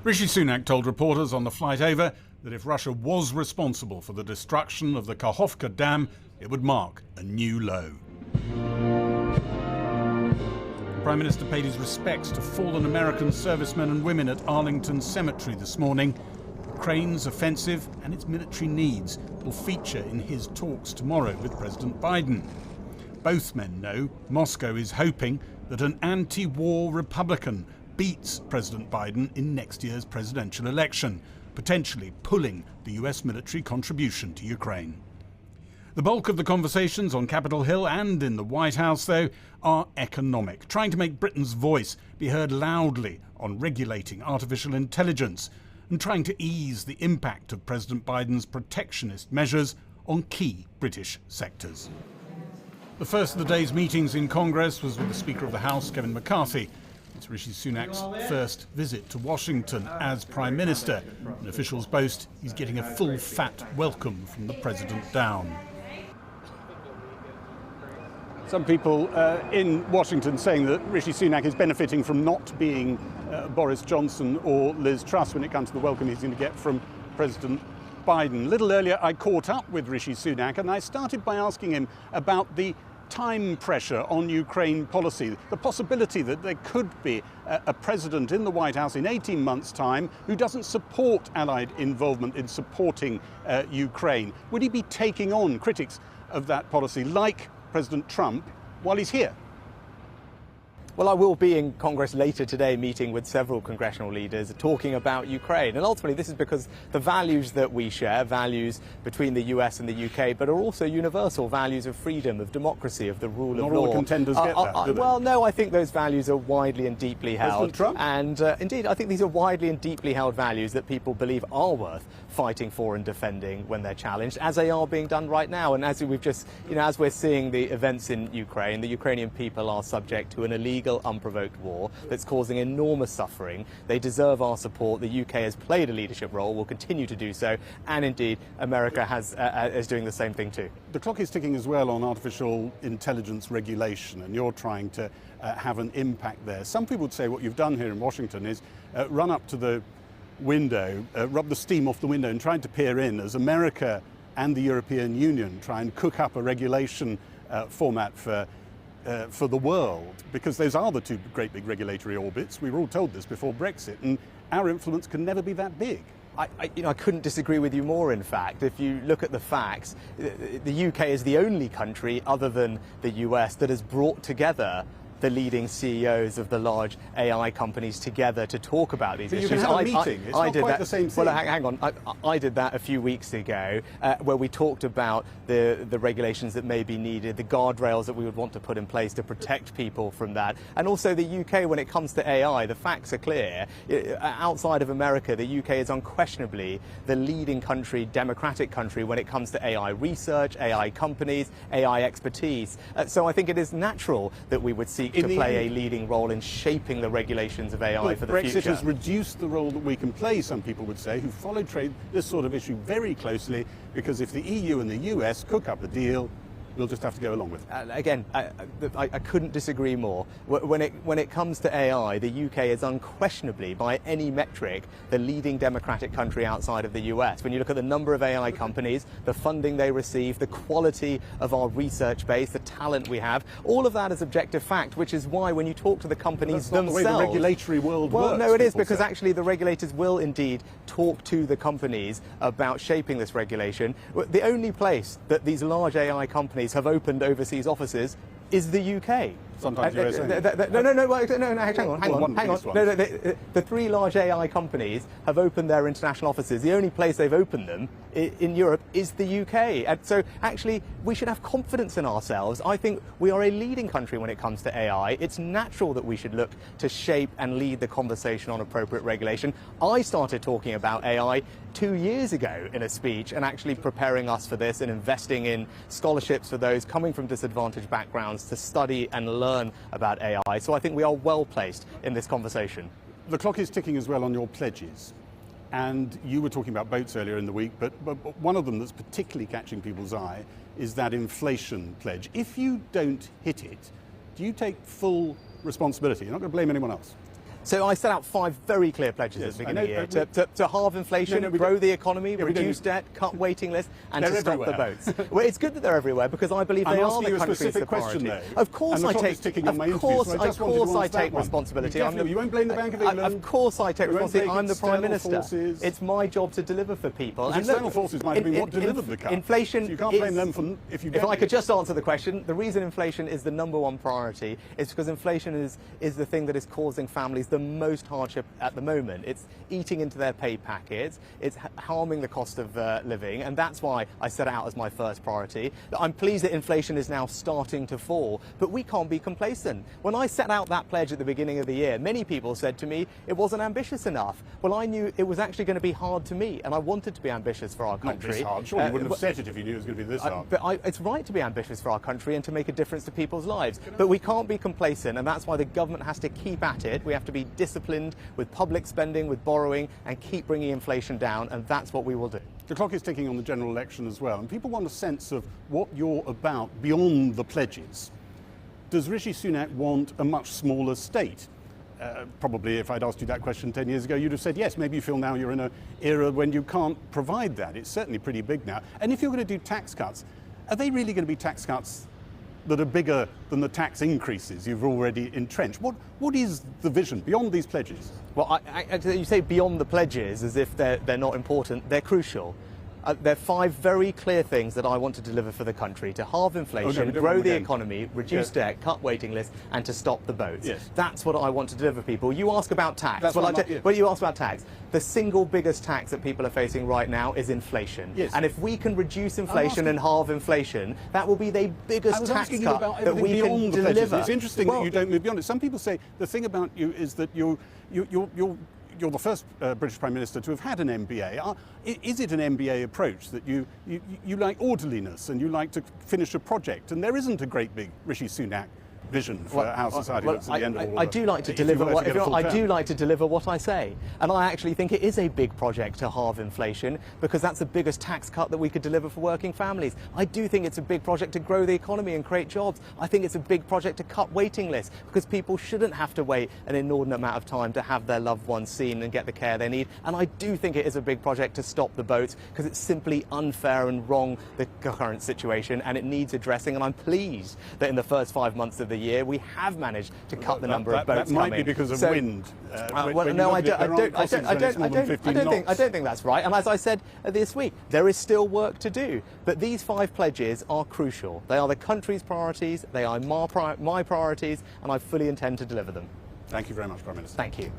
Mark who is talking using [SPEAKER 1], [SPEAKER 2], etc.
[SPEAKER 1] Rishi Sunak told reporters on the flight over that if Russia was responsible for the destruction of the Kakhovka Dam, it would mark a new low. The Prime Minister paid his respects to fallen American servicemen and women at Arlington Cemetery this morning. Ukraine's offensive and its military needs will feature in his talks tomorrow with President Biden. Both men know Moscow is hoping that an anti-war Republican beats President Biden in next year's presidential election, potentially pulling the US military contribution to Ukraine. The bulk of the conversations on Capitol Hill and in the White House, though, are economic, trying to make Britain's voice be heard loudly on regulating artificial intelligence and trying to ease the impact of President Biden's protectionist measures on key British sectors. The first of the day's meetings in Congress was with the Speaker of the House, Kevin McCarthy. It's Rishi Sunak's first visit to Washington as Prime Minister, and officials boast he's getting a full fat welcome from the President down. Some people in Washington saying that Rishi Sunak is benefiting from not being Boris Johnson or Liz Truss when it comes to the welcome he's going to get from President Biden. A little earlier I caught up with Rishi Sunak and I started by asking him about the time pressure on Ukraine policy, the possibility that there could be a president in the White House in 18 months' time who doesn't support Allied involvement in supporting Ukraine. Would he be taking on critics of that policy like President Trump while he's here?
[SPEAKER 2] Well, I will be in Congress later today meeting with several congressional leaders talking about Ukraine. And ultimately, this is because the values that we share, values between the US and the UK, but are also universal values of freedom, of democracy, of the rule of law.
[SPEAKER 1] Not all contenders get that, do they?
[SPEAKER 2] Well, no, I think those values are widely and deeply held.
[SPEAKER 1] President Trump?
[SPEAKER 2] And indeed, I think these are widely and deeply held values that people believe are worth fighting for and defending when they're challenged, as they are being done right now. And as we've just, as we're seeing the events in Ukraine, the Ukrainian people are subject to an illegal, unprovoked war that's causing enormous suffering. They deserve our support. The UK has played a leadership role, will continue to do so, and indeed America is doing the same thing too.
[SPEAKER 1] The clock is ticking as well on artificial intelligence regulation, and you're trying to have an impact there. Some people would say what you've done here in Washington is run up to the window, rub the steam off the window and try to peer in as America and the European Union try and cook up a regulation format for the world, because those are the two great big regulatory orbits. We were all told this before Brexit, and our influence can never be that big.
[SPEAKER 2] I couldn't disagree with you more, in fact. If you look at the facts, the UK is the only country other than the US that has brought together the leading CEOs of the large AI companies together to talk about these issues.
[SPEAKER 1] You can have a meeting. It's not quite the same thing.
[SPEAKER 2] Well, hang on. I did that a few weeks ago, where we talked about the regulations that may be needed, the guardrails that we would want to put in place to protect people from that. And also the UK, when it comes to AI, the facts are clear. Outside of America, the UK is unquestionably the leading country, democratic country, when it comes to AI research, AI companies, AI expertise. So I think it is natural that we would seek to play a leading role in shaping the regulations of AI for the future.
[SPEAKER 1] Brexit has reduced the role that we can play, some people would say, who follow this sort of issue very closely, because if the EU and the US cook up a deal, we'll just have to go along with it.
[SPEAKER 2] Again, I couldn't disagree more. When it comes to AI, the UK is unquestionably, by any metric, the leading democratic country outside of the US. When you look at the number of AI companies, the funding they receive, the quality of our research base, the talent we have, all of that is objective fact, which is why when you talk to the companies themselves...
[SPEAKER 1] That's not the way the regulatory world works.
[SPEAKER 2] Well, no, it is, because actually the regulators will indeed talk to the companies about shaping this regulation. The only place that these large AI companies have opened overseas offices is the UK.
[SPEAKER 1] Sometimes USA.
[SPEAKER 2] No, hang on. No, the three large AI companies have opened their international offices. The only place they've opened them in Europe is the UK. And so actually, we should have confidence in ourselves. I think we are a leading country when it comes to AI. It's natural that we should look to shape and lead the conversation on appropriate regulation. I started talking about AI 2 years ago in a speech, and actually preparing us for this and investing in scholarships for those coming from disadvantaged backgrounds to study and learn about AI. So I think we are well placed in this conversation.
[SPEAKER 1] The clock is ticking as well on your pledges. And you were talking about boats earlier in the week, but one of them that's particularly catching people's eye is that inflation pledge. If you don't hit it, do you take full responsibility? You're not going to blame anyone else.
[SPEAKER 2] So I set out 5 very clear pledges at the beginning of the year to halve inflation, grow the economy, reduce debt, cut waiting lists, and to stop the votes. Well, it's good that they're everywhere because I believe they are the country's priority. Of course I take responsibility.
[SPEAKER 1] You won't blame the Bank of England.
[SPEAKER 2] Of course I take responsibility. I'm the Prime Minister. It's my job to deliver for people.
[SPEAKER 1] And external forces might have been what delivered the cut.
[SPEAKER 2] Inflation.
[SPEAKER 1] So you can't blame them for if you don't.
[SPEAKER 2] If I could just answer the question, the reason inflation is the #1 priority is because inflation is the thing that is causing families the most hardship at the moment. It's eating into their pay packets, it's harming the cost of living, and that's why I set it out as my first priority. I'm pleased that inflation is now starting to fall, but we can't be complacent. When I set out that pledge at the beginning of the year, many people said to me it wasn't ambitious enough. Well, I knew it was actually going to be hard to meet, and I wanted to be ambitious for our country.
[SPEAKER 1] Not this hard. Sure, you wouldn't have said it if you knew it was going to be this hard.
[SPEAKER 2] But it's right to be ambitious for our country and to make a difference to people's lives. But we can't be complacent, and that's why the government has to keep at it. We have to be disciplined with public spending, with borrowing, and keep bringing inflation down, and that's what we will do.
[SPEAKER 1] The clock is ticking on the general election as well, and people want a sense of what you're about beyond the pledges. Does Rishi Sunak want a much smaller state? Probably if I'd asked you that question 10 years ago, you'd have said yes. Maybe you feel now you're in an era when you can't provide that. It's certainly pretty big now. And if you're going to do tax cuts, are they really going to be tax cuts that are bigger than the tax increases you've already entrenched? What is the vision beyond these pledges?
[SPEAKER 2] Well, you say beyond the pledges as if they're not important. They're crucial. There are 5 very clear things that I want to deliver for the country: to halve inflation, grow the economy, reduce debt, cut waiting lists, and to stop the votes.
[SPEAKER 1] Yes.
[SPEAKER 2] That's what I want to deliver, people. You ask about tax. You ask about tax. The single biggest tax that people are facing right now is inflation.
[SPEAKER 1] Yes.
[SPEAKER 2] And if we can reduce inflation and halve inflation, that will be the biggest tax cut that we can deliver.
[SPEAKER 1] It's interesting that you don't move beyond it. Some people say the thing about you is that you're the first British Prime Minister to have had an MBA. Is it an MBA approach that you like orderliness and you like to finish a project? And there isn't a great big Rishi Sunak vision for how society looks at the end of all
[SPEAKER 2] I do like to deliver what I say, and I actually think it is a big project to halve inflation because that's the biggest tax cut that we could deliver for working families. I do think it's a big project to grow the economy and create jobs. I think it's a big project to cut waiting lists because people shouldn't have to wait an inordinate amount of time to have their loved ones seen and get the care they need. And I do think it is a big project to stop the votes because it's simply unfair and wrong, the current situation, and it needs addressing. And I'm pleased that in the first 5 months of the year we have managed to cut the number of votes coming.
[SPEAKER 1] That might be because of wind.
[SPEAKER 2] I don't think that's right. And as I said this week, there is still work to do. But these 5 pledges are crucial. They are the country's priorities, they are my priorities, and I fully intend to deliver them.
[SPEAKER 1] Thank you very much, Prime Minister.
[SPEAKER 2] Thank you.